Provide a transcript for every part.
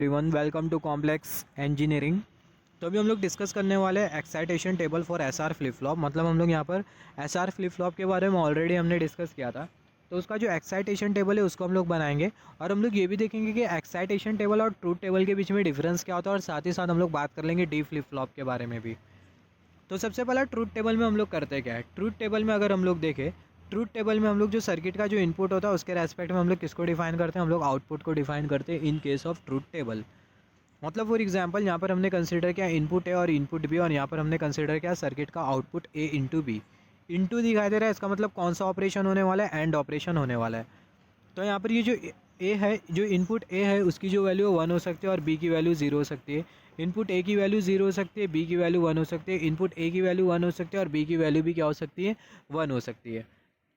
Everyone welcome to complex engineering. तो अभी हम लोग डिस्कस करने वाले हैं excitation table for SR flip flop. मतलब हम लोग यहाँ पर एसआर फ्लिप फ्लॉप के बारे में ऑलरेडी हमने डिस्कस किया था, तो उसका जो एक्साइटेशन टेबल है उसको हम लोग बनाएंगे। और हम लोग ये भी देखेंगे कि एक्साइटेशन टेबल और ट्रूथ टेबल के बीच में डिफरेंस क्या होता है, और साथ ही साथ हम लोग बात कर लेंगे डी फ्लिप फ्लॉप के बारे में भी। तो सबसे पहला ट्रूथ टेबल में हम लोग करते क्या है। ट्रूथ टेबल में अगर हम लोग देखें, ट्रूथ टेबल में हम लोग जो सर्किट का जो इनपुट होता है उसके रेस्पेक्ट में हम लोग किसको डिफाइन करते हैं, हम लोग आउटपुट को डिफाइन करते हैं in case of truth table. मतलब फॉर एग्जांपल यहाँ पर हमने कंसिडर किया इनपुट ए और इनपुट बी, और यहाँ पर हमने कंसिडर किया सर्किट का आउटपुट ए इंटू बी। इंटू दिखाई दे रहा है, इसका मतलब कौन सा ऑपरेशन होने वाला है, एंड ऑपरेशन होने वाला है। तो यहाँ पर ये जो ए है, जो इनपुट ए है उसकी जो वैल्यू 1 हो सकती है और बी की वैल्यू 0 हो सकती है। इनपुट ए की वैल्यू 0 हो सकती है, बी की वैल्यू 1 हो सकती है। इनपुट ए की वैल्यू 1 हो सकती है और बी की वैल्यू भी क्या हो सकती है, 1 हो सकती है।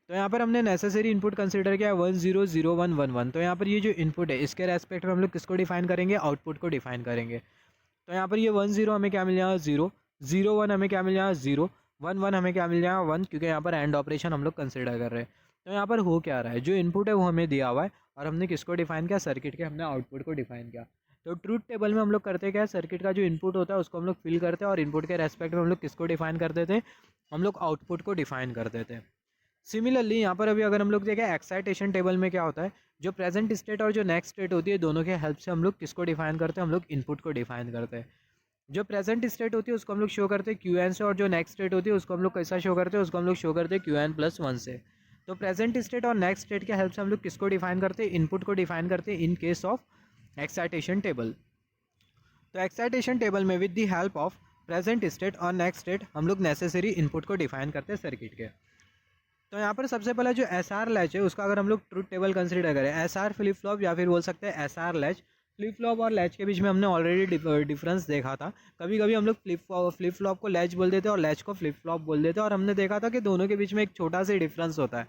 तो यहाँ पर हमने नेसेसरी इनपुट कंसीडर किया 1 0 0 1 1 1। तो यहाँ पर ये जो इनपुट है इसके रेस्पेक्ट में हम लोग किसको डिफाइन करेंगे, आउटपुट को डिफाइन करेंगे। तो यहाँ पर ये 1 0 हमें क्या मिल जाएगा 0, 0 1 हमें क्या मिल जाएगा 0, 1 1 हमें क्या मिल जाएगा 1, क्योंकि यहाँ पर एंड ऑपरेशन हम लोग कंसिडर कर रहे हैं। तो यहाँ पर हो क्या रहा है, जो इनपुट है वो हमें दिया हुआ है और हमने किसको डिफाइन किया, सर्किट के हमने आउटपुट को डिफाइन किया। तो ट्रूथ टेबल में हम लोग करते क्या है, सर्किट का जो इनपुट होता है उसको हम लोग फिल करते हैं और इनपुट के रेस्पेक्ट में हम लोग किसको डिफाइन कर देते हैं, हम लोग आउटपुट को डिफाइन कर देते हैं। सिमिलरली यहाँ पर अभी अगर हम लोग देखें एक्साइटेशन टेबल में क्या होता है, जो प्रेजेंट स्टेट और जो नेक्स्ट स्टेट होती है दोनों के हेल्प से हम लोग किसको डिफाइन करते हैं, हम लोग इनपुट को डिफाइन करते हैं। जो प्रेजेंट स्टेट होती है उसको हम लोग शो करते हैं क्यू एन से, और जो नेक्स्ट स्टेट होती है उसको हम लोग कैसा शो करते हैं, उसको हम लोग शो करते हैं क्यू एन प्लस 1 से। तो प्रेजेंट स्टेट और नेक्स्ट स्टेट के हेल्प से हम लोग किसको डिफाइन करते हैं, इनपुट को डिफाइन करते हैं in case of excitation table. तो एक्साइटेशन टेबल में with the help of present state और नेक्स्ट स्टेट हम लोग नेसेसरी इनपुट को डिफाइन करते हैं सर्किट के। तो यहाँ पर सबसे पहला जो एस आर लैच है उसका अगर हम लोग ट्रूथ टेबल कंसिडर करें, एस आर फ्लिप फ्लॉप या फिर बोल सकते हैं S R latch. Flip flop और लैच के बीच में हमने ऑलरेडी डिफरेंस देखा था। कभी कभी हम लोग फ्लिप फ्लॉप को लैच बोल देते हैं और लैच को फ्लिप फ्लॉप बोल देते हैं, और हमने देखा था कि दोनों के बीच में एक छोटा सा डिफरेंस होता है।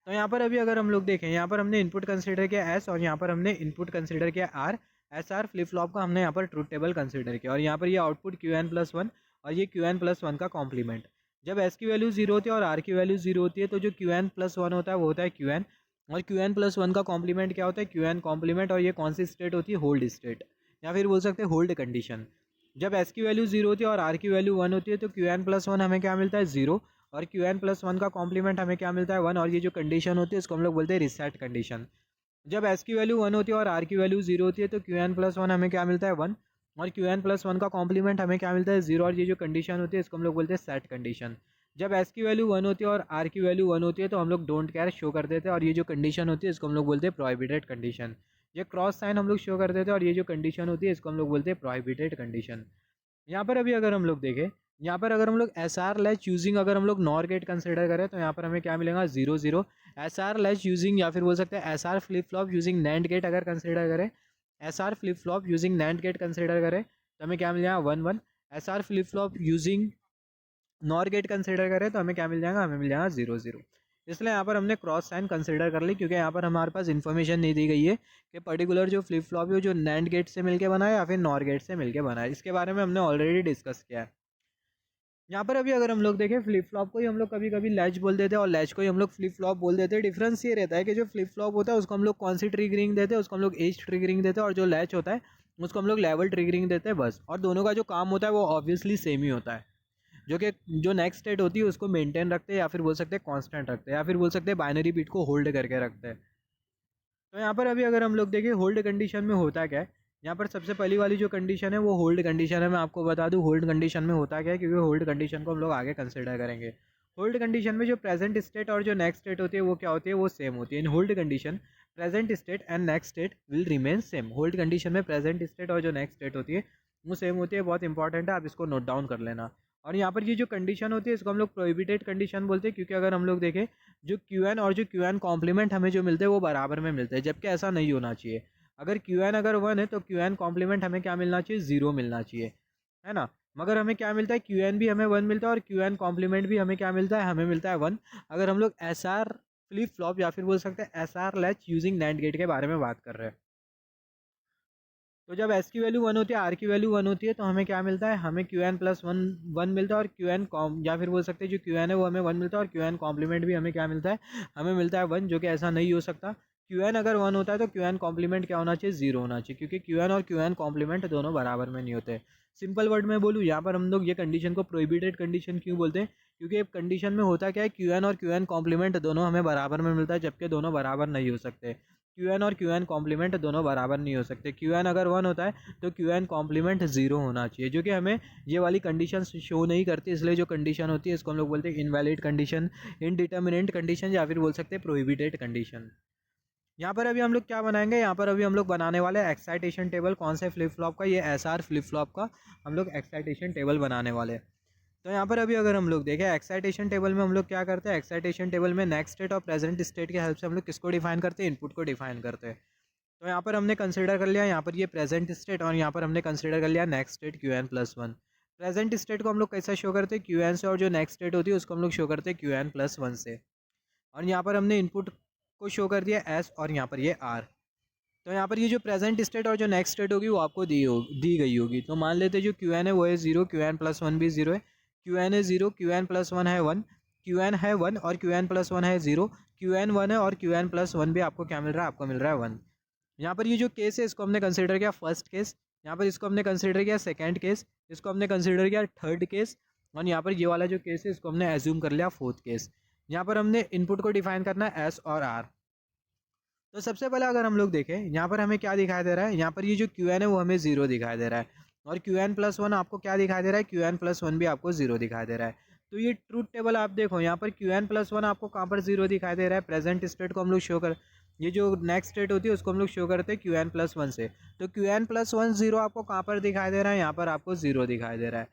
तो यहाँ पर अभी अगर हम लोग देखें, यहाँ पर हमने इनपुट कंसिडर किया एस और यहाँ पर हमने इनपुट कंसिडर किया R. S R flip flop का हमने यहाँ पर ट्रूथ टेबल कंसिडर किया, और यहाँ पर ये आउटपुट क्यू एन प्लस 1 और ये क्यू एन प्लस 1 का कॉम्प्लीमेंट। जब एस की वैल्यू 0 होती है और आर की वैल्यू 0 होती है तो जो क्यू एन प्लस 1 होता है वो होता है क्यू एन, और क्यू एन प्लस 1 का कॉम्प्लीमेंट क्या होता है, क्यू एन कॉम्प्लीमेंट। और ये कौन सी स्टेट होती है, होल्ड स्टेट, या फिर बोल सकते हैं होल्ड कंडीशन। जब एस की वैल्यू 0 होती है और आर की वैल्यू 1 होती है तो क्यू एन प्लस 1 हमें क्या मिलता है 0, और क्यू एन प्लस 1 का कॉम्प्लीमेंट हमें क्या मिलता है 1। और ये जो कंडीशन होती है इसको हम लोग बोलते हैं रिसेट कंडीशन। जब एस की वैल्यू 1 होती है और आर की वैल्यू 0 होती है तो क्यू एन प्लस 1 हमें क्या मिलता है 1, और क्यू एन प्लस 1 का कॉम्प्लीमेंट हमें क्या मिलता है 0। और ये जो कंडीशन होती है इसको हम लोग बोलते हैं सेट कंडीशन। जब एस की वैल्यू 1 होती है और आर की वैल्यू 1 होती है तो हम लोग डोंट केयर शो कर देते हैं, और ये जो कंडीशन होती है इसको हम लोग बोलते हैं प्रोहिबिटेड कंडीशन। ये क्रॉस साइन हम लोग शो कर देते हैं, और ये जो कंडीशन होती है इसको हम लोग बोलते हैं प्रोहिबिटेड कंडीशन। यहाँ पर अभी अगर हम लोग देखें, यहाँ पर अगर हम लोग एस आर लैच यूजिंग अगर हम लोग नॉर गेट कंसिडर करें तो यहाँ पर हमें क्या मिलेगा 0 0। एस आर लैच यूजिंग या फिर बोल सकते हैं S R flip flop using NAND gate अगर कंसिडर करें, S R flip flop using NAND gate consider करें तो हमें क्या मिल जाएगा 1 1। S R flip flop using NOR gate consider करें तो हमें क्या मिल जाएगा, हमें मिल जाएगा 0 0। इसलिए यहाँ पर हमने क्रॉस साइन कंसिडर कर ली, क्योंकि यहाँ पर हमारे पास इन्फॉर्मेशन नहीं दी गई है कि पर्टिकुलर जो फ्लिप फ्लॉप है जो नैंड गेट से मिलके बना है या फिर नॉर गेट से मिलके बना है। इसके बारे में हमने ऑलरेडी डिस्कस किया है। यहाँ पर अभी अगर हम लोग देखें, फ्लिप फ्लॉप को ही हम लोग कभी कभी लैच बोल देते हैं और लैच को ही हम लोग फ्लिप फ्लॉप बोल देते हैं। डिफरेंस ये रहता है कि जो फ्लिप फ्लॉप होता है उसको हम लोग कौन सी ट्रिगरिंग देते हैं, उसको हम लोग एज ट्रिगरिंग देते हैं, और जो लैच होता है उसको हम लोग लेवल ट्रिगरिंग देते हैं बस। और दोनों का जो काम होता है वो ऑब्वियसली सेम ही होता है, जो कि जो नेक्स्ट स्टेट होती है उसको मेंटेन रखते हैं, या फिर बोल सकते हैं कांस्टेंट रखते हैं, या फिर बोल सकते हैं बाइनरी बिट को होल्ड करके रखते हैं। तो यहाँ पर अभी अगर हम लोग देखें होल्ड कंडीशन में होता क्या है, यहाँ पर सबसे पहली वाली जो कंडीशन है वो होल्ड कंडीशन है। मैं आपको बता दूँ होल्ड कंडीशन में होता क्या है, क्योंकि होल्ड कंडीशन को हम लोग आगे कंसिडर करेंगे। होल्ड कंडीशन में जो प्रेजेंट स्टेट और जो नेक्स्ट स्टेट होती है वो क्या होती है, वो सेम होती है। इन hold condition present state and next state will remain same. Hold condition में प्रेजेंट स्टेट और जो नेक्स्ट स्टेट होती है वो सेम होती है। बहुत इंपॉर्टेंट है, आप इसको नोट डाउन कर लेना। और यहाँ पर ये जो कंडीशन होती है इसको हम लोग प्रोहिबिटेड कंडीशन बोलते हैं, क्योंकि अगर हम लोग देखें जो क्यू एन और जो क्यू एन कॉम्प्लीमेंट हमें जो मिलते हैं वो बराबर में मिलते हैं, जबकि ऐसा नहीं होना चाहिए। अगर क्यू एन अगर 1 है तो क्यू एन कॉम्प्लीमेंट हमें क्या मिलना चाहिए, 0 मिलना चाहिए, है ना। मगर हमें क्या मिलता है, क्यू एन भी हमें 1 मिलता है और क्यू एन कॉम्प्लीमेंट भी हमें क्या मिलता है, हमें मिलता है 1। अगर हम लोग एस आर फ्लिप फ्लॉप या फिर बोल सकते हैं S R latch using NAND gate के बारे में बात कर रहे हैं, तो जब एस की वैल्यू 1 होती है, आर की वैल्यू 1 होती है तो हमें क्या मिलता है, हमें क्यू एन प्लस 1 1 मिलता है, और क्यू एन कॉम या फिर बोल सकते हैं जो क्यू एन है वो हमें 1 मिलता है, और क्यू एन कॉम्प्लीमेंट भी हमें क्या मिलता है, हमें मिलता है 1, जो कि ऐसा नहीं हो सकता, क्यू एन अगर 1 होता है तो क्यू एन कॉम्प्लीमेंट क्या होना चाहिए, 0 होना चाहिए, क्योंकि क्यू एन और क्यू एन कॉम्प्लीमेंट दोनों बराबर में नहीं होते। सिंपल वर्ड में बोलूँ, यहाँ पर हम लोग ये कंडीशन को प्रोहिबिटेड कंडीशन क्यों बोलते हैं, क्योंकि कंडीशन में होता क्या है, क्यू एन और क्यू एन कॉम्प्लीमेंट दोनों हमें बराबर में मिलता है, जबकि दोनों बराबर नहीं हो सकते। क्यू एन और क्यू एन कॉम्प्लीमेंट दोनों बराबर नहीं हो सकते। क्यू एन अगर 1 होता है तो क्यू एन कॉम्प्लीमेंट 0 होना चाहिए, जो कि हमें ये वाली कंडीशन शो नहीं करती, इसलिए जो कंडीशन होती है इसको हम लोग बोलते हैं इनवैलिड कंडीशन, इनडिटर्मिनेंट कंडीशन, या फिर बोल सकते हैं प्रोहिबिटेड कंडीशन। यहाँ पर अभी हम लोग क्या बनाएंगे, यहाँ पर अभी हम लोग बनाने वाले एक्साइटेशन टेबल, कौन से फ्लिप फ्लॉप का, ये एस आर फ्लिप फ्लॉप का हम लोग एक्साइटेशन टेबल बनाने वाले हैं। तो यहाँ पर अभी अगर हम लोग देखें एक्साइटेशन टेबल में हम लोग क्या करते हैं, एक्साइटेशन टेबल में नेक्स्ट स्टेट और प्रेजेंट स्टेट की हेल्प से हम लोग किसको डिफाइन करते हैं, इनपुट को डिफाइन करते हैं। तो यहाँ पर हमने कंसिडर कर लिया यहाँ पर ये प्रेजेंट स्टेट, और यहाँ पर हमने कंसिडर कर लिया next state Q N plus 1। Present state को हम लोग कैसा शो करते हैं, क्यू एन से, और जो नेक्स्ट स्टेट होती है उसको हम लोग शो करते हैं क्यू एन प्लस 1 से। और यहाँ पर हमने इनपुट को शो कर दिया एस, और यहाँ पर ये आर। तो यहाँ पर ये जो प्रेजेंट स्टेट और जो नेक्स्ट स्टेट होगी वो आपको दी गई होगी। तो मान लेते हैं जो क्यू एन है वो है 0, क्यू एन प्लस 1 भी 0 है, क्यू एन है 0, क्यू एन प्लस 1 है 1, क्यू एन है 1 और क्यू एन प्लस 1 है 0, क्यू एन 1 है और क्यू एन प्लस 1 भी आपको क्या मिल रहा है, आपको मिल रहा है 1। यहाँ पर ये जो केस है इसको हमने कंसिडर किया फर्स्ट केस, यहाँ पर इसको हमने कंसिडर किया सेकंड केस, इसको हमने कंसिडर किया थर्ड केस, और यहाँ पर ये वाला जो केस है इसको हमने एज्यूम कर लिया फोर्थ केस। यहाँ पर हमने इनपुट को डिफाइन करना है एस और आर। तो सबसे पहले अगर हम लोग देखें यहाँ पर हमें क्या दिखाई दे रहा है, यहाँ पर ये जो क्यू एन है वो हमें 0 दिखाई दे रहा है, और क्यू एन प्लस 1 आपको क्या दिखाई दे रहा है, क्यू एन प्लस 1 भी आपको 0 दिखाई दे रहा है। तो ये ट्रूथ टेबल आप देखो, यहाँ पर क्यू एन प्लस 1 आपको कहाँ पर 0 दिखाई दे रहा है, प्रेजेंट स्टेट को हम लोग शो कर, ये जो नेक्स्ट स्टेट होती है उसको हम लोग शो करते हैं क्यू एन प्लस 1 से। तो क्यू एन प्लस 1 0 आपको कहाँ पर दिखाई दे रहा है, यहाँ पर आपको 0 दिखाई दे रहा है।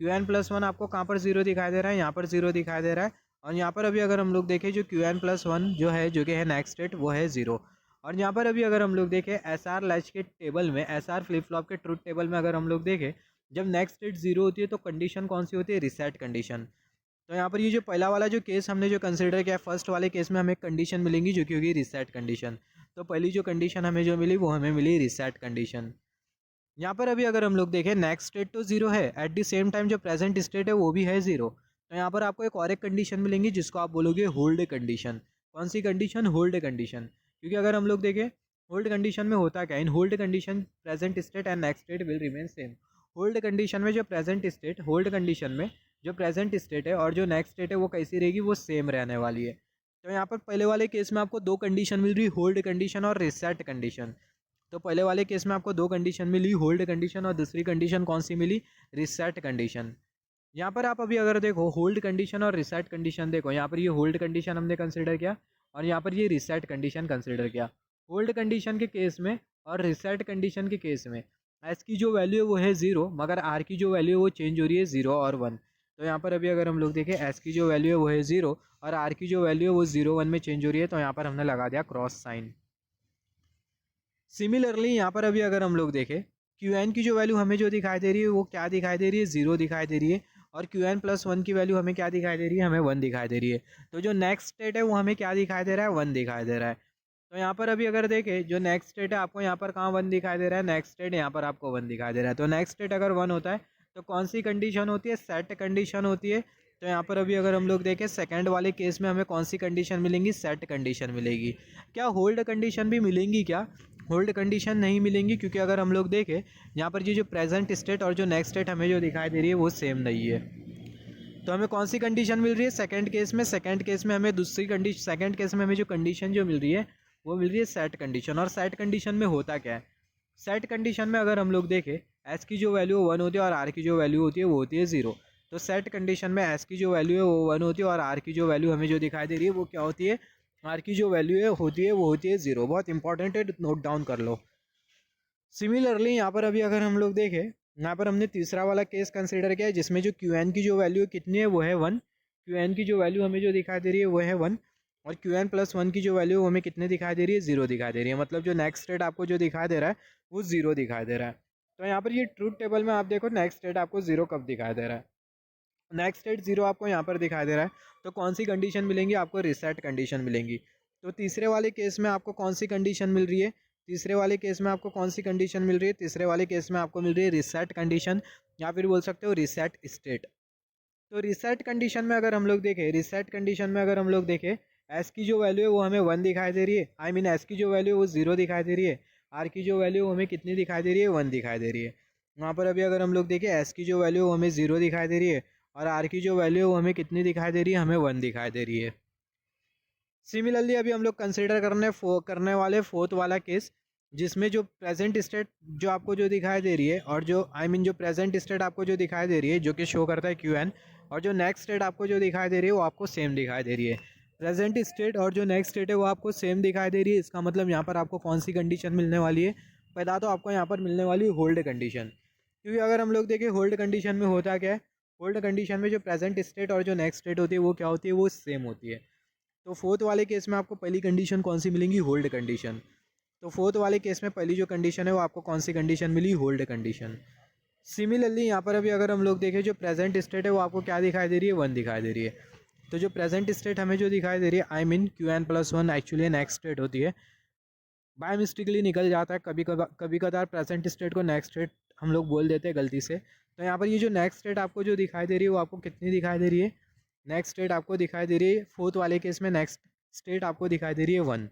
क्यू एन प्लस 1 आपको कहाँ पर 0 दिखाई दे रहा है, यहाँ पर 0 दिखाई दे रहा है। और यहाँ पर अभी अगर हम लोग देखें जो क्यू एन प्लस 1 जो है, जो कि है नेक्स्ट स्टेट, वो है 0। और यहाँ पर अभी अगर हम लोग देखें एस आर लैच के टेबल में, एस आर फ्लिप फ्लॉप के ट्रूथ टेबल में अगर हम लोग देखें, जब नेक्स्ट स्टेट 0 होती है तो कंडीशन कौन सी होती है, रिसेट कंडीशन। तो यहाँ पर ये जो पहला वाला जो केस हमने जो कंसिडर किया, फर्स्ट वाले केस में हमें कंडीशन मिलेंगी जो कि होगी रिसेट कंडीशन। तो पहली जो कंडीशन हमें जो मिली वो हमें मिली रिसेट कंडीशन। यहाँ पर अभी अगर हम लोग देखें नेक्स्ट स्टेट तो 0 है, एट द सेम टाइम जो प्रेजेंट स्टेट है वो भी है 0। तो यहाँ पर आपको एक और एक कंडीशन मिलेंगी जिसको आप बोलोगे होल्ड कंडीशन। कौन सी कंडीशन, होल्ड कंडीशन। क्योंकि अगर हम लोग देखें होल्ड कंडीशन में होता क्या, इन hold condition present state and next state will remain same. Hold condition में जो प्रेजेंट स्टेट, होल्ड कंडीशन में जो प्रेजेंट स्टेट है और जो नेक्स्ट स्टेट है वो कैसी रहेगी, वो सेम रहने वाली है। तो यहाँ पर पहले वाले केस में आपको दो कंडीशन मिल रही, होल्ड कंडीशन और रिसेट कंडीशन। तो पहले वाले केस में आपको दो कंडीशन मिली, होल्ड कंडीशन, और दूसरी कंडीशन कौन सी मिली, रिसेट कंडीशन। यहाँ पर आप अभी अगर देखो होल्ड कंडीशन और रिसेट कंडीशन देखो, यहाँ पर ये होल्ड कंडीशन हमने कंसिडर किया और यहाँ पर ये रिसेट कंडीशन कंसिडर किया। होल्ड कंडीशन के केस में और रिसेट कंडीशन के केस में एस की जो वैल्यू है वो है 0, मगर आर की जो वैल्यू है वो चेंज हो रही है 0 और 1। तो यहाँ पर अभी अगर हम लोग देखें एस की जो वैल्यू है वो है 0 और आर की जो वैल्यू है वो 0 1 में चेंज हो रही है, तो यहाँ पर हमने लगा दिया क्रॉस साइन। सिमिलरली यहाँ पर अभी अगर हम लोग देखें क्यू एन की जो वैल्यू हमें जो दिखाई दे रही है वो क्या दिखाई दे रही है, 0 दिखाई दे रही है, और क्यू एन प्लस 1 की वैल्यू हमें क्या दिखाई दे रही है, हमें 1 दिखाई दे रही है। तो जो नेक्स्ट स्टेट है वो हमें क्या दिखाई दे रहा है, 1 दिखाई दे रहा है। तो यहाँ पर अभी अगर देखें जो नेक्स्ट स्टेट है आपको यहाँ पर कहाँ 1 दिखाई दे रहा है, नेक्स्ट स्टेट यहाँ पर आपको 1 दिखाई दे रहा है। तो नेक्स्ट स्टेट अगर 1 होता है तो कौन सी कंडीशन होती है, सेट कंडीशन होती है। तो यहाँ पर अभी अगर हम लोग देखें सेकंड वाले केस में हमें कौन सी कंडीशन मिलेंगी, सेट कंडीशन मिलेगी। क्या होल्ड कंडीशन भी मिलेंगी क्या, होल्ड कंडीशन नहीं मिलेंगी, क्योंकि अगर हम लोग देखें यहाँ पर ये जो प्रेजेंट स्टेट और जो नेक्स्ट स्टेट हमें जो दिखाई दे रही है वो सेम नहीं है। तो हमें कौन सी कंडीशन मिल रही है, सेकंड केस में, सेकंड केस में हमें दूसरी कंडीशन, सेकंड केस में हमें जो कंडीशन जो मिल रही है वो मिल रही है सेट कंडीशन। और सेट कंडीशन में होता क्या है, सेट कंडीशन में अगर हम लोग देखें एस की जो वैल्यू 1 होती है और आर की जो वैल्यू होती है वो होती है 0। तो सेट कंडीशन में एस की जो वैल्यू है वो 1 होती है और आर की जो वैल्यू हमें जो दिखाई दे रही है वो क्या होती है, आर की जो वैल्यू है होती है वो होती है 0। बहुत इंपॉर्टेंट है, नोट डाउन कर लो। सिमिलरली यहाँ पर अभी अगर हम लोग देखें, यहाँ पर हमने तीसरा वाला केस कंसिडर किया है जिसमें जो क्यू एन की जो वैल्यू कितनी है वो है 1। क्यू एन की जो वैल्यू हमें जो दिखाई दे रही है वो है 1, और क्यू एन प्लस 1 की जो वैल्यू हमें कितने दिखाई दे रही है, 0 दिखाई दे रही है। मतलब जो नेक्स्ट स्टेट आपको जो दिखाई दे रहा है वो 0 दिखाई दे रहा है। तो यहाँ पर ये ट्रूथ टेबल में आप देखो नेक्स्ट स्टेट आपको 0 कब दिखाई दे रहा है, नेक्स्ट स्टेट 0 आपको यहाँ पर दिखाई दे रहा है। तो कौन सी कंडीशन मिलेंगी, आपको रिसेट कंडीशन मिलेंगी। तो तीसरे वाले केस में आपको कौन सी कंडीशन मिल रही है, तीसरे वाले केस में आपको कौन सी कंडीशन मिल रही है, तीसरे वाले केस में आपको मिल रही है रिसेट कंडीशन, या फिर बोल सकते हो रिसेट स्टेट। तो रिसेट कंडीशन में अगर हम लोग देखें, रिसेट कंडीशन में अगर हम लोग देखें एस की जो वैल्यू है वो हमें 1 दिखाई दे रही है, आई मीन एस की जो वैल्यू है वो 0 दिखाई दे रही है, आर की जो वैल्यू हमें कितनी दिखाई दे रही है 1 दिखाई दे रही है। वहाँ पर अभी अगर हम लोग देखें एस की जो वैल्यू हमें 0 दिखाई दे रही है और आर की जो वैल्यू है वो हमें कितनी दिखाई दे रही है, हमें 1 दिखाई दे रही है। सिमिलरली अभी हम लोग कंसिडर करने वाले फोर्थ वाला केस, जिसमें जो प्रेजेंट स्टेट जो आपको जो दिखाई दे रही है और जो जो प्रेजेंट स्टेट आपको जो दिखाई दे रही है जो कि शो करता है क्यू एन, और जो नेक्स्ट स्टेट आपको जो दिखाई दे रही है वो आपको सेम दिखाई दे रही है। प्रेजेंट स्टेट और जो नेक्स्ट स्टेट है वो आपको सेम दिखाई दे रही है। इसका मतलब यहाँ पर आपको कौन सी कंडीशन मिलने वाली है, पहला तो आपको यहाँ पर मिलने वाली होल्ड कंडीशन। क्योंकि अगर हम लोग देखें होल्ड कंडीशन में होता क्या है, होल्ड कंडीशन में जो प्रेजेंट स्टेट और जो नेक्स्ट स्टेट होती है वो क्या होती है, वो सेम होती है। तो फोर्थ वाले केस में आपको पहली कंडीशन कौन सी मिलेंगी, होल्ड कंडीशन। तो फोर्थ वाले केस में पहली जो कंडीशन है वो आपको कौन सी कंडीशन मिली, होल्ड कंडीशन। सिमिलरली यहाँ पर अभी अगर हम लोग देखें जो प्रेजेंट स्टेट है वो आपको क्या दिखाई दे रही है, 1 दिखाई दे रही है। तो जो प्रेजेंट स्टेट हमें जो दिखाई दे रही है, I mean Q N plus 1 actually next state होती है। बाय मिस्टेकली निकल जाता है कभी कभार प्रेजेंट स्टेट को नेक्स्ट स्टेट हम लोग बोल देते हैं गलती से। तो यहाँ पर ये जो नेक्स्ट स्टेट आपको जो दिखाई दे रही है वो आपको कितनी दिखाई दे रही है, नेक्स्ट स्टेट आपको दिखाई दे रही है फोर्थ वाले केस में नेक्स्ट स्टेट आपको दिखाई दे रही है 1।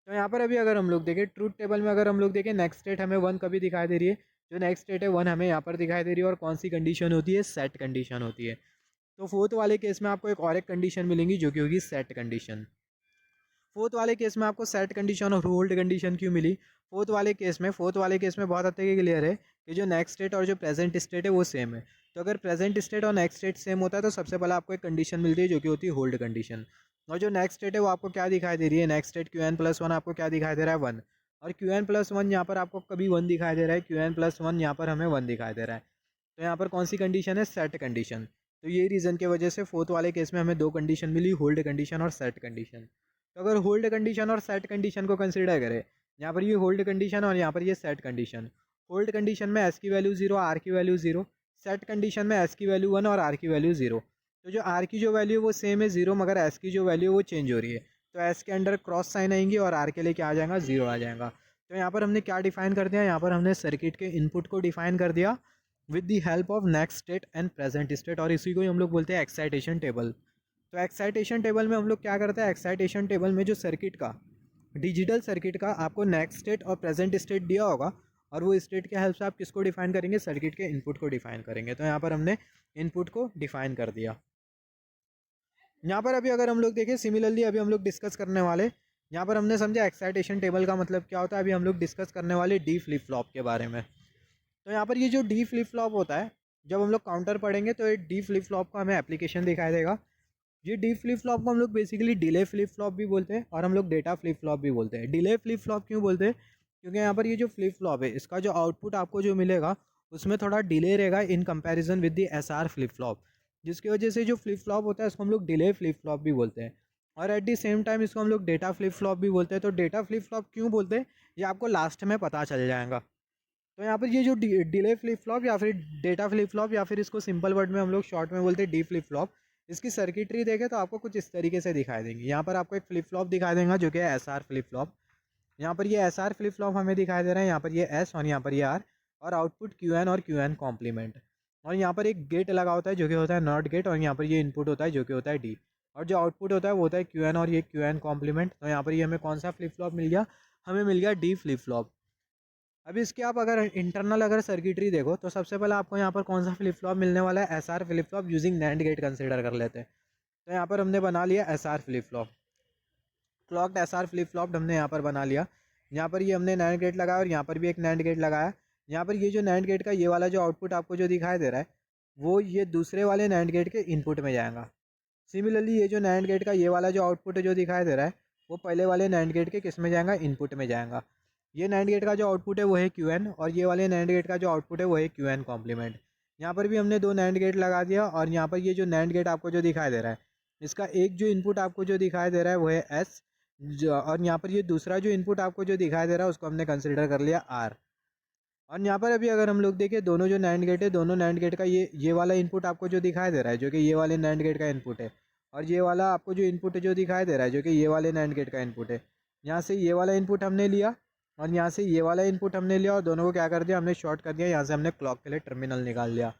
तो यहाँ पर अभी अगर हम लोग देखें ट्रूथ टेबल में अगर हम लोग देखें नेक्स्ट स्टेट हमें 1 कभी दिखाई दे रही है, जो नेक्स्ट स्टेट है 1 हमें यहाँ पर दिखाई दे रही है और कौन सी कंडीशन होती है, सेट कंडीशन होती है। तो फोर्थ वाले केस में आपको एक और एक कंडीशन मिलेंगी जो कि होगी सेट कंडीशन। फोर्थ वाले केस में आपको सेट कंडीशन और होल्ड कंडीशन क्यों मिली, फोर्थ वाले केस में बहुत हद तक क्लियर है कि जो नेक्स्ट स्टेट और जो प्रेजेंट स्टेट है वो सेम है। तो अगर प्रेजेंट स्टेट और नेक्स्ट स्टेट सेम होता है तो सबसे पहले आपको एक कंडीशन मिलती है जो कि होती है होल्ड कंडीशन। और जो नेक्स्ट स्टेट है वो आपको क्या दिखाई दे रही है, next state Q N plus 1 आपको क्या दिखाई दे रहा है, 1। और क्यू एन प्लस 1 यहाँ पर आपको कभी 1 दिखाई दे रहा है, क्यू एन प्लस 1 यहाँ पर हमें 1 दिखाई दे रहा है। तो यहाँ पर कौन सी कंडीशन है, सेट कंडीशन। तो ये रीज़न की वजह से फोर्थ वाले केस में हमें 2 कंडीशन मिली, होल्ड कंडीशन और सेट कंडीशन। तो अगर होल्ड कंडीशन और सेट कंडीशन को कंसिडर करें, यहाँ पर ये होल्ड कंडीशन और यहाँ पर ये सेट कंडीशन। होल्ड कंडीशन में एस की वैल्यू 0, आर की वैल्यू 0। सेट कंडीशन में एस की वैल्यू 1 और आर की वैल्यू 0। तो जो आर की जो वैल्यू वो सेम है 0, मगर एस की जो वैल्यू वो चेंज हो रही है। तो एस के अंडर क्रॉस साइन आएंगी और आर के लिए क्या आ जाएगा, 0 आ जाएगा। तो यहाँ पर हमने क्या डिफाइन कर दिया, यहाँ पर हमने सर्किट के इनपुट को डिफाइन कर दिया with the help of next state and present state, और इसी को ही हम लोग बोलते हैं एक्साइटेशन टेबल। तो एक्साइटेशन टेबल में हम लोग क्या करते हैं, एक्साइटेशन टेबल में जो सर्किट का, डिजिटल सर्किट का आपको नेक्स्ट स्टेट और प्रेजेंट स्टेट दिया होगा और वो स्टेट के हेल्प से आप किसको डिफाइन करेंगे, सर्किट के इनपुट को डिफाइन करेंगे। तो यहाँ पर हमने इनपुट को डिफाइन कर दिया। यहाँ पर अभी अगर हम लोग देखें सिमिलरली अभी हम लोग डिस्कस करने वाले, यहाँ पर हमने समझा एक्साइटेशन टेबल का मतलब क्या होता है। अभी हम लोग डिस्कस करने वाले डी फ्लिप फ्लॉप के बारे में। तो यहाँ पर ये जो डी फ्लिप फ्लॉप होता है, जब हम लोग काउंटर पढ़ेंगे तो ये डी फ्लिप फ्लॉप का हमें एप्लीकेशन दिखाई देगा। ये डी फ्लिप फ्लॉप को हम लोग बेसिकली डिले फ्लिप फ्लॉप भी बोलते हैं और हम लोग डेटा फ्लिप फ्लॉप भी बोलते हैं। डिले फ्लिप फ्लॉप क्यों बोलते हैं, क्योंकि यहाँ पर ये जो फ्लिप फ्लॉप है इसका जो आउटपुट आपको जो मिलेगा उसमें थोड़ा डिले रहेगा in comparison with the SR flip flop, जिसकी वजह से जो फ्लिप फ्लॉप होता है उसको हम लोग डिले फ्लिप फ्लॉप भी बोलते हैं। और एट द सेम टाइम इसको हम लोग डेटा फ्लिप फ्लॉप भी बोलते हैं। तो डेटा फ्लिप फ्लॉप क्यों बोलते हैं ये आपको लास्ट में पता चल जाएगा। तो यहाँ पर ये जो डिले फ्लिप फ्लॉप या फिर डेटा फ्लिप फ्लॉप या फिर इसको सिंपल वर्ड में हम लोग शॉर्ट में बोलते हैं डी फ्लिप फ्लॉप, इसकी सर्किटरी देखें तो आपको कुछ इस तरीके से दिखाई देंगे। यहाँ पर आपको एक फ्लिप फ्लॉप दिखाई देगा जो कि है एसआर फ्लिप फ्लॉप। यहाँ पर ये एसआर फ्लिप फ्लॉप हमें दिखाई दे रहा है, यहाँ पर ये एस और यहाँ पर ये आर, और आउटपुट क्यू एन और क्यू एन कॉम्प्लीमेंट। और यहाँ पर एक गेट लगा होता है जो कि होता है नॉट गेट, और यहाँ पर ये इनपुट होता है जो कि होता है डी, और जो आउटपुट होता है वो होता है क्यू एन और ये क्यू एन कॉम्प्लीमेंट। तो यहाँ पर ये हमें कौन सा फ्लिप फ्लॉप मिल गया, हमें मिल गया डी फ्लिप फ्लॉप। अभी इसके आप अगर इंटरनल अगर सर्किटरी देखो तो सबसे पहले आपको यहाँ पर कौन सा फ्लिप फ्लॉप मिलने वाला है, SR flip flop using NAND gate consider कर लेते हैं। तो यहाँ पर हमने बना लिया SR flip flop, clocked SR flip flop हमने यहाँ पर बना लिया। यहाँ पर ये हमने नैंड गेट लगाया और यहाँ पर भी एक नैंड गेट लगाया। यहाँ पर ये जो नैंड गेट का ये वाला जो आउटपुट आपको जो दिखाई दे रहा है वो ये दूसरे वाले नैंड गेट के इनपुट में जाएगा। सिमिलरली ये जो नैंड गेट का ये वाला जो आउटपुट जो दिखाई दे रहा है वो पहले वाले नैंड गेट के किस में जाएगा, इनपुट में जाएगा। ये नैंड गेट का जो आउटपुट है वो है क्यू एन, और ये वाले नैंड गेट का जो आउटपुट है वो है क्यू एन कॉम्प्लीमेंट। यहाँ पर भी हमने 2 नैंड गेट लगा दिया, और यहाँ पर ये जो नैंड गेट आपको जो दिखाई दे रहा है इसका एक जो इनपुट आपको जो दिखाई दे रहा है वो है एस, और यहाँ पर ये दूसरा जो इनपुट आपको जो दिखाई दे रहा है उसको हमने कंसिडर कर लिया आर। और यहाँ पर अभी अगर हम लोग देखें दोनों जो नैंड गेट है, दोनों नैंड गेट का ये वाला इनपुट आपको जो दिखाई दे रहा है जो कि ये वाले नैंड गेट का इनपुट है, और ये वाला आपको जो इनपुट जो दिखाई दे रहा है जो कि ये वाले नैंड गेट का इनपुट है। यहाँ से ये वाला इनपुट हमने लिया और यहाँ से ये वाला इनपुट हमने लिया, और दोनों को क्या कर दिया, हमने शॉर्ट कर दिया। यहाँ से हमने क्लॉक के लिए टर्मिनल निकाल लिया।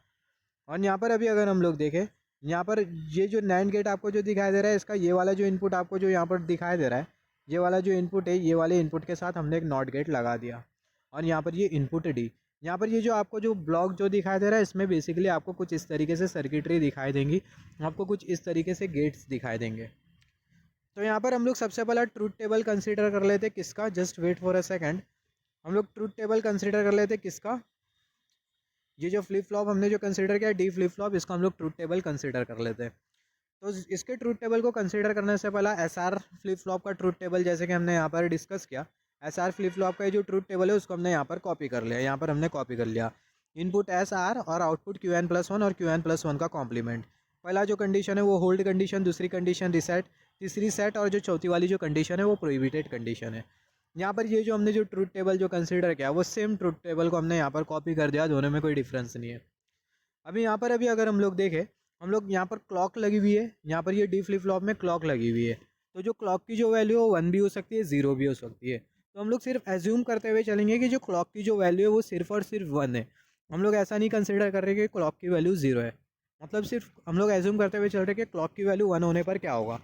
और यहाँ पर अभी अगर हम लोग देखें यहाँ पर ये जो नैंड गेट आपको जो दिखाई दे रहा है, इसका ये वाला जो इनपुट आपको जो यहाँ पर दिखाई दे रहा है, ये वाला जो इनपुट है, ये वाले इनपुट के साथ हमने एक नॉट गेट लगा दिया। और यहाँ पर ये इनपुट डी, यहाँ पर ये जो आपको जो ब्लॉक जो दिखाई दे रहा है, इसमें बेसिकली आपको कुछ इस तरीके से सर्किटरी दिखाई देंगी, आपको कुछ इस तरीके से गेट्स दिखाई देंगे। तो यहाँ पर हम लोग सबसे पहला ट्रूथ टेबल कंसीडर कर लेते किसका, just wait for a second. हम लोग ट्रूथ टेबल कंसीडर कर लेते किसका, ये जो फ्लिप फ्लॉप हमने जो कंसीडर किया डी फ्लिप फ्लॉप, इसको हम लोग ट्रूथ टेबल कंसीडर कर लेते हैं। तो इसके ट्रूथ टेबल को कंसीडर करने से पहला एसआर फ्लिप फ्लॉप का ट्रूथ टेबल, जैसे कि हमने यहाँ पर डिस्कस किया, एसआर फ्लिप फ्लॉप का जो ट्रूथ टेबल है उसको हमने यहाँ पर कॉपी कर लिया। यहाँ पर हमने कॉपी कर लिया इनपुट एस आर और output Q N plus one और क्यू एन प्लस वन का कॉम्प्लीमेंट। पहला जो कंडीशन है वो होल्ड कंडीशन, दूसरी कंडीशन रिसेट, तीसरी सेट, और जो चौथी वाली जो कंडीशन है वो प्रोहिबिटेड कंडीशन है। यहाँ पर ये जो हमने जो ट्रूथ टेबल जो कंसीडर किया वो सेम ट्रूथ टेबल को हमने यहाँ पर कॉपी कर दिया, दोनों में कोई डिफरेंस नहीं है। अभी यहाँ पर अगर हम लोग देखें, हम लोग यहाँ पर क्लॉक लगी हुई है, यहाँ पर ये डी फ्लिप फ्लॉप में क्लॉक लगी हुई है, तो जो क्लॉक की जो वैल्यू है वो 1 भी हो सकती है, 0 भी हो सकती है। तो हम लोग सिर्फ एज्यूम करते हुए चलेंगे कि जो क्लॉक की जो वैल्यू है वो सिर्फ और सिर्फ 1 है। हम लोग ऐसा नहीं कंसिडर कर रहे कि क्लॉक की वैल्यू 0 है, मतलब सिर्फ हम लोग एज्यूम करते हुए चल रहे कि क्लॉक की वैल्यू 1 होने पर क्या होगा।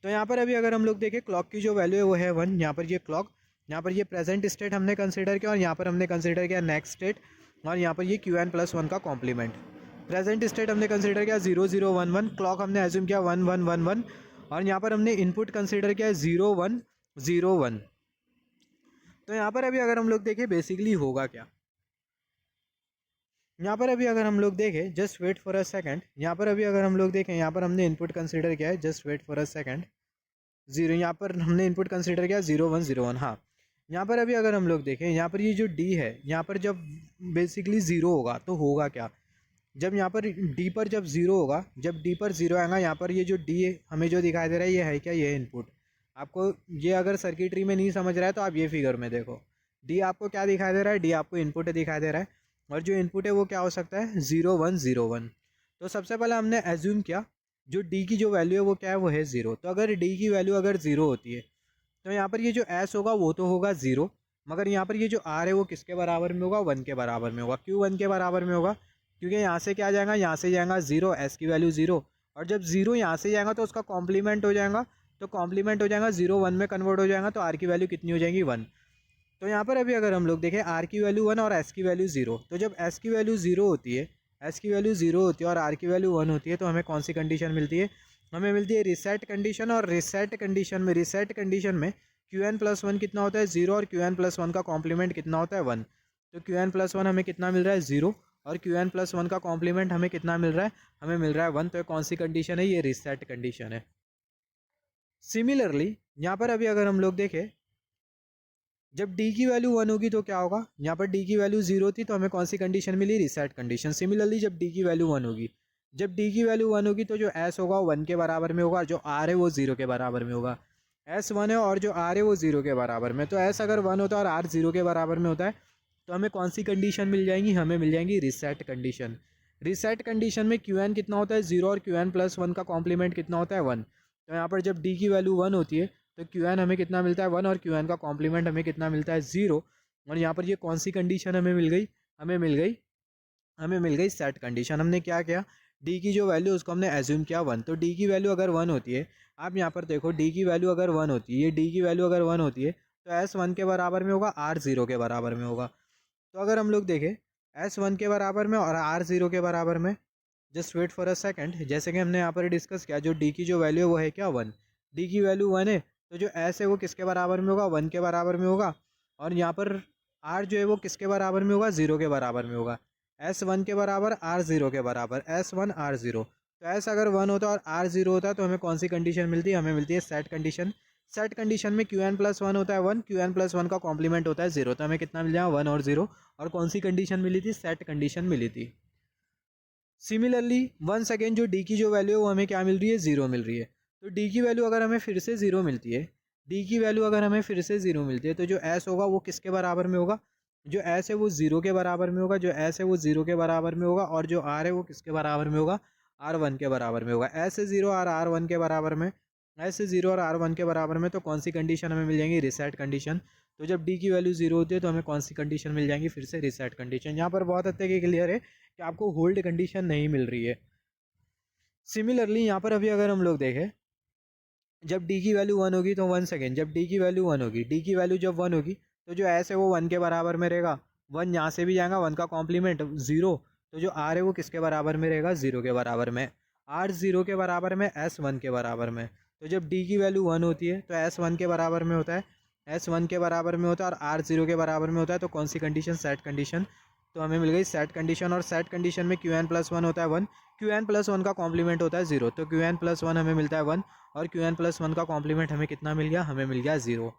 तो यहाँ पर अगर हम लोग देखें क्लॉक की जो वैल्यू है वो है 1, यहाँ पर ये क्लॉक, यहाँ पर ये प्रेजेंट स्टेट हमने कंसिडर किया, और यहाँ पर हमने कंसिडर किया नेक्स्ट स्टेट, और यहाँ पर ये क्यू एन प्लस वन का कॉम्प्लीमेंट। प्रेजेंट स्टेट हमने कंसिडर किया 0 0 1 1, क्लॉक हमने एज्यूम किया 1 1 1 1, और यहाँ पर हमने इनपुट कंसिडर किया 0 1 0 1। तो यहाँ पर अगर हम लोग देखें बेसिकली होगा क्या, यहाँ पर अगर हम लोग देखें, just wait for a second, यहाँ पर अगर हम लोग देखें, यहाँ पर हमने इनपुट कंसिडर किया है, just wait for a second, 0, यहाँ पर हमने इनपुट कंसिडर किया 0 1 0 1। हाँ, यहाँ पर अगर हम लोग देखें, यहाँ पर ये जो डी है, यहाँ पर जब बेसिकली 0 होगा तो होगा क्या, जब यहाँ पर डी पर जब 0 होगा, जब डी पर 0 आएगा, यहाँ पर ये जो डी हमें जो दिखाई दे रहा है ये है क्या, ये है इनपुट। आपको ये अगर सर्किटरी में नहीं समझ रहा है तो आप ये फिगर में देखो, डी आपको क्या दिखाई दे रहा है, डी आपको इनपुट दिखाई दे रहा है, और जो इनपुट है वो क्या हो सकता है, 0 1 0 1। तो सबसे पहले हमने एज्यूम किया जो डी की जो वैल्यू है वो क्या है, वो है 0। तो अगर डी की वैल्यू अगर 0 होती है तो यहाँ पर ये जो एस होगा वो तो होगा 0, मगर यहाँ पर ये जो आर है वो किसके बराबर में होगा, 1 के बराबर में होगा। क्यों 1 के बराबर में होगा, क्योंकि यहाँ से क्या जाएगा, यहाँ से जाएगा 0, एस की वैल्यू 0, और जब 0 यहाँ से जाएगा तो उसका कॉम्प्लीमेंट हो जाएगा, तो कॉम्प्लीमेंट हो जाएगा 0 1 में कन्वर्ट हो जाएगा, तो आर की वैल्यू कितनी हो जाएगी, 1। तो यहाँ पर अगर हम लोग देखें आर की वैल्यू 1 और एस की वैल्यू 0, तो जब एस की वैल्यू 0 होती है, एस की वैल्यू 0 होती है और आर की वैल्यू 1 होती है, तो हमें कौन सी कंडीशन मिलती है, हमें मिलती है रिसेट कंडीशन। और रिसेट कंडीशन में क्यू एन प्लस वन कितना होता है, 0, और क्यू एन प्लस वन का कॉम्प्लीमेंट कितना होता है, 1। तो क्यू एन प्लस वन हमें कितना मिल रहा है, 0, और क्यू एन प्लस वन का कॉम्प्लीमेंट हमें कितना मिल रहा है, हमें मिल रहा है 1। तो कौन सी कंडीशन है, ये रिसेट कंडीशन है। सिमिलरली यहाँ पर अगर हम लोग देखें, जब डी की वैल्यू 1 होगी तो क्या होगा, यहाँ पर डी की वैल्यू 0 थी तो हमें कौन सी कंडीशन मिली, रिसेट कंडीशन। सिमिलरली जब डी की वैल्यू 1 होगी, जब डी की वैल्यू 1 होगी तो जो एस होगा वो 1 के बराबर में होगा, जो आर है वो 0 के बराबर में होगा। एस 1 है और जो आर है वो 0 के बराबर में, तो एस अगर 1 होता है और आर 0 के बराबर में होता है तो हमें कौन सी कंडीशन मिल जाएंगी, हमें मिल जाएंगी रिसेट कंडीशन। रिसेट कंडीशन में क्यू एन कितना होता है, 0, और क्यू एन प्लस वन का कॉम्प्लीमेंट कितना होता है, 1। तो यहाँ पर जब डी की वैल्यू 1 होती है तो क्यू एन हमें कितना मिलता है, 1, और क्यू एन का कॉम्प्लीमेंट हमें कितना मिलता है, 0। और यहाँ पर ये कौन सी कंडीशन हमें मिल गई, हमें मिल गई सेट कंडीशन। हमने क्या किया, डी की जो वैल्यू उसको हमने एज्यूम किया 1। तो डी की वैल्यू अगर 1 होती है, आप यहाँ पर देखो डी की वैल्यू अगर 1 होती है, ये डी की वैल्यू अगर 1 होती है तो एस 1 के बराबर में होगा, आर 0 के बराबर में होगा। तो अगर हम लोग देखें एस 1 के बराबर में और आर 0 के बराबर में, just wait for a second, जैसे कि हमने यहाँ पर डिस्कस किया, जो डी की जो वैल्यू है वो है क्या, 1। डी की वैल्यू 1 है तो जो एस है वो किसके बराबर में होगा, 1 के बराबर में होगा, और यहाँ पर आर जो है वो किसके बराबर में होगा, 0 के बराबर में होगा। एस 1 के बराबर, आर 0 के बराबर, एस 1 आर 0। तो एस अगर 1 होता है और आर 0 होता है तो हमें कौन सी कंडीशन मिलती है, हमें मिलती है सेट कंडीशन। सेट कंडीशन में क्यू एन प्लस वन होता है 1, क्यू एन प्लस वन का कॉम्प्लीमेंट होता है 0, तो हमें कितना मिल जाएगा, 1 और 0। और कौन सी कंडीशन मिली थी, सेट कंडीशन मिली थी। सिमिलरली वंस अगेन जो डी की जो वैल्यू है वो हमें क्या मिल रही है, 0 मिल रही है। तो डी की वैल्यू अगर हमें फिर से 0 मिलती है, डी की वैल्यू अगर हमें फिर से 0 मिलती है तो जो एस होगा वो किसके बराबर में होगा, जो एस है वो 0 के बराबर में होगा, जो एस है वो 0 के बराबर में होगा, और जो आर है वो किसके बराबर में होगा, आर 1 के बराबर में होगा। एस है 0 और आर 1 के बराबर में, एस है 0 और आर 1 के बराबर में, तो कौन सी कंडीशन हमें मिल जाएंगी, रिसेट कंडीशन। तो जब डी की वैल्यू 0 होती है तो हमें कौन सी कंडीशन मिल जाएंगी, फिर से रिसेट कंडीशन। यहाँ पर बहुत हद तक क्लियर है कि आपको होल्ड कंडीशन नहीं मिल रही है। सिमिलरली यहाँ पर अभी अगर हम लोग देखें, जब डी की वैल्यू 1 होगी तो 1 सेकेंड, जब डी की वैल्यू 1 होगी, डी की वैल्यू जब 1 होगी तो जो एस है वो 1 के बराबर में रहेगा, 1 यहाँ से भी जाएगा, 1 का कॉम्प्लीमेंट 0, तो जो आर है वो किसके बराबर में रहेगा, 0 के बराबर में। आर 0 के बराबर में, एस 1 के बराबर में, तो जब डी की वैल्यू 1 होती है तो एस 1 के बराबर में होता है, एस 1 के बराबर में होता है और आर 0 के बराबर में होता है। तो कौन सी कंडीशन, सेट कंडीशन, तो हमें मिल गई सेट कंडीशन। और सेट कंडीशन में क्यू एन प्लस 1 होता है 1, क्यू एन प्लस 1 का कॉम्प्लीमेंट होता है 0, तो क्यू एन प्लस 1 हमें मिलता है 1 और क्यू एन प्लस 1 का कॉम्प्लीमेंट हमें कितना मिल गया, हमें मिल गया 0।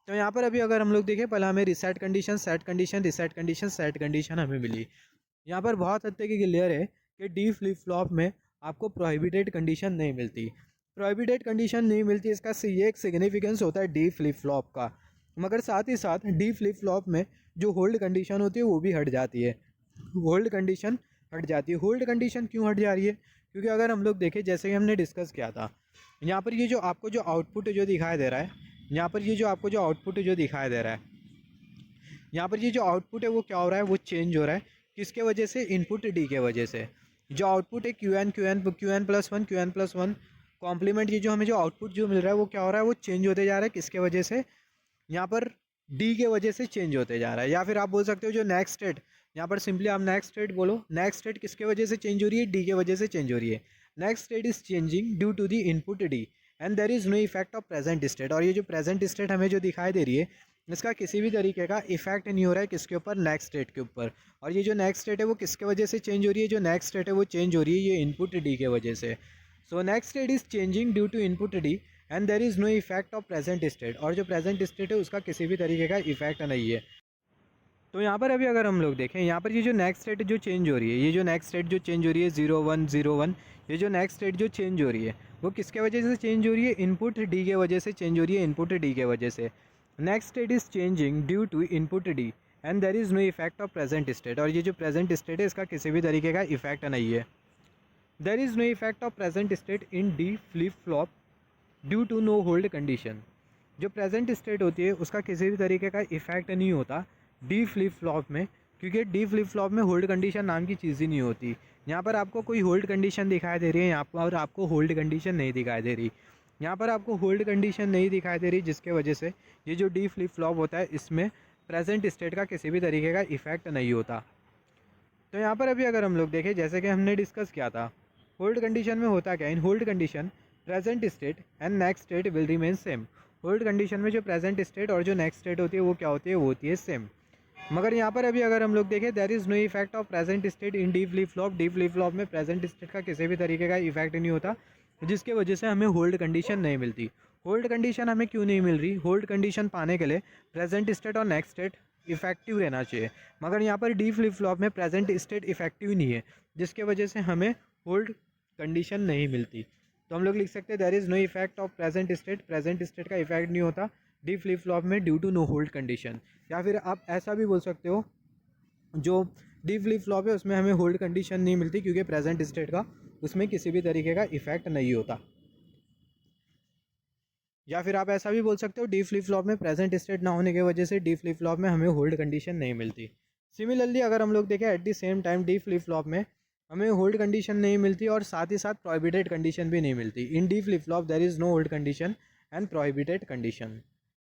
तो यहाँ पर अभी अगर हम लोग देखें, पहले हमें reset condition, set condition, reset condition, set condition हमें मिली। यहाँ पर बहुत हद तक क्लियर है कि डी फ्लिप फ्लॉप में आपको प्रोहिबिटेड कंडीशन नहीं मिलती, प्रोहिबिटेड कंडीशन नहीं मिलती, इसका ये एक सिग्निफिकेंस होता है डी फ्लिप फ्लॉप का। मगर साथ ही साथ डी फ्लिप फ्लॉप में जो होल्ड कंडीशन होती है वो भी हट जाती है, होल्ड कंडीशन हट जाती है। होल्ड कंडीशन क्यों हट जा रही है, क्योंकि अगर हम लोग देखें, जैसे कि हमने डिस्कस किया था, यहाँ पर ये जो आपको जो आउटपुट जो दिखाई दे रहा है, यहाँ पर ये जो आपको जो आउटपुट जो दिखाई दे रहा है, यहाँ पर ये जो आउटपुट है वो क्या हो रहा है, वो चेंज हो रहा है, किसके वजह से, इनपुट डी के वजह से। जो आउटपुट है Q N plus one, Q N plus 1 complement, ये जो हमें जो आउटपुट जो मिल रहा है वो क्या हो रहा है, वो चेंज होते जा रहा है, किसके वजह से, यहाँ पर डी के वजह से चेंज होते जा रहा है। या फिर आप बोल सकते हो जो नेक्स्ट स्टेट, यहाँ पर सिंपली आप नेक्स्ट स्टेट बोलो, नेक्स्ट स्टेट किसके वजह से चेंज हो रही है, डी के वजह से चेंज हो रही है। Next state is changing due to the input D and there is no effect of present state. और ये जो प्रेजेंट स्टेट हमें जो दिखाई दे रही है, इसका किसी भी तरीके का इफेक्ट नहीं हो रहा है किसके ऊपर, नेक्स्ट स्टेट के ऊपर। और ये जो नेक्स्ट स्टेट है वो किसके वजह से चेंज हो रही है, जो नेक्स्ट स्टेट है वो चेंज हो रही है ये इनपुट डी के वजह से। So next state is changing due to input D and there is no effect of present state. और जो प्रेजेंट स्टेट है उसका किसी भी तरीके का इफेक्ट नहीं है। तो यहाँ पर अभी अगर हम लोग देखें, यहाँ पर ये जो नेक्स्ट स्टेट जो चेंज हो रही है, ये जो नेक्स्ट स्टेट जो चेंज हो रही है 0 1 0 1, ये जो नेक्स्ट स्टेट जो चेंज हो रही है वो किसके वजह से चेंज हो रही है, इनपुट डी के वजह से चेंज हो रही है, इनपुट डी के वजह से। Next state is changing due to input D and there is no effect of present state. और ये जो प्रेजेंट स्टेट है इसका किसी भी तरीके का इफेक्ट नहीं है। There is no effect of present state in D flip flop due to no hold condition. जो प्रेजेंट स्टेट होती है उसका किसी भी तरीके का इफेक्ट नहीं होता डी फ्लिप फ्लॉप में, क्योंकि डी फ्लिप फ्लॉप में होल्ड कंडीशन नाम की चीज़ ही नहीं होती। यहाँ पर आपको कोई होल्ड कंडीशन दिखाई दे रही है, यहाँ पर आपको होल्ड कंडीशन नहीं दिखाई दे रही, यहाँ पर आपको होल्ड कंडीशन नहीं दिखाई दे रही, जिसके वजह से ये जो डी फ्लिप फ्लॉप होता है इसमें प्रेजेंट स्टेट का किसी भी तरीके का इफेक्ट नहीं होता। तो यहाँ पर अभी अगर हम लोग देखें, जैसे कि हमने डिस्कस किया था, होल्ड कंडीशन में होता क्या, इन hold condition present state and next state will remain same. Hold condition में जो प्रेजेंट स्टेट और जो नेक्स्ट स्टेट होती है वो क्या होती है, वो होती है सेम। मगर यहाँ पर अभी अगर हम लोग देखें, there is no effect of present state in D flip flop. D flip flop में प्रेजेंट स्टेट का किसी भी तरीके का इफेक्ट नहीं होता, जिसके वजह से हमें होल्ड कंडीशन नहीं मिलती। होल्ड कंडीशन हमें क्यों नहीं मिल रही, होल्ड कंडीशन पाने के लिए प्रेजेंट स्टेट और नेक्स्ट स्टेट इफेक्टिव रहना चाहिए। मगर यहाँ पर डी फ्लिप फ्लॉप में प्रेजेंट स्टेट इफेक्टिव नहीं है, जिसके वजह से हमें होल्ड कंडीशन नहीं मिलती। तो हम लोग लिख सकते हैं there is no effect of present state, present state का इफेक्ट नहीं होता डी फ्लिप फ्लॉप में due to no hold condition. या फिर आप ऐसा भी बोल सकते हो, जो डी फ्लिप फ्लॉप है उसमें हमें होल्ड कंडीशन नहीं मिलती क्योंकि प्रेजेंट स्टेट का उसमें किसी भी तरीके का इफेक्ट नहीं होता। या फिर आप ऐसा भी बोल सकते हो, डी फ्लिप फ्लॉप में प्रेजेंट स्टेट ना होने की वजह से डी फ्लिप फ्लॉप में हमें होल्ड कंडीशन नहीं मिलती। सिमिलरली अगर हम लोग देखें, at the same time D flip flop में हमें होल्ड कंडीशन नहीं मिलती और साथ ही साथ प्रोहिबिटेड कंडीशन भी नहीं मिलती। In D flip flop there is no hold condition and prohibited condition.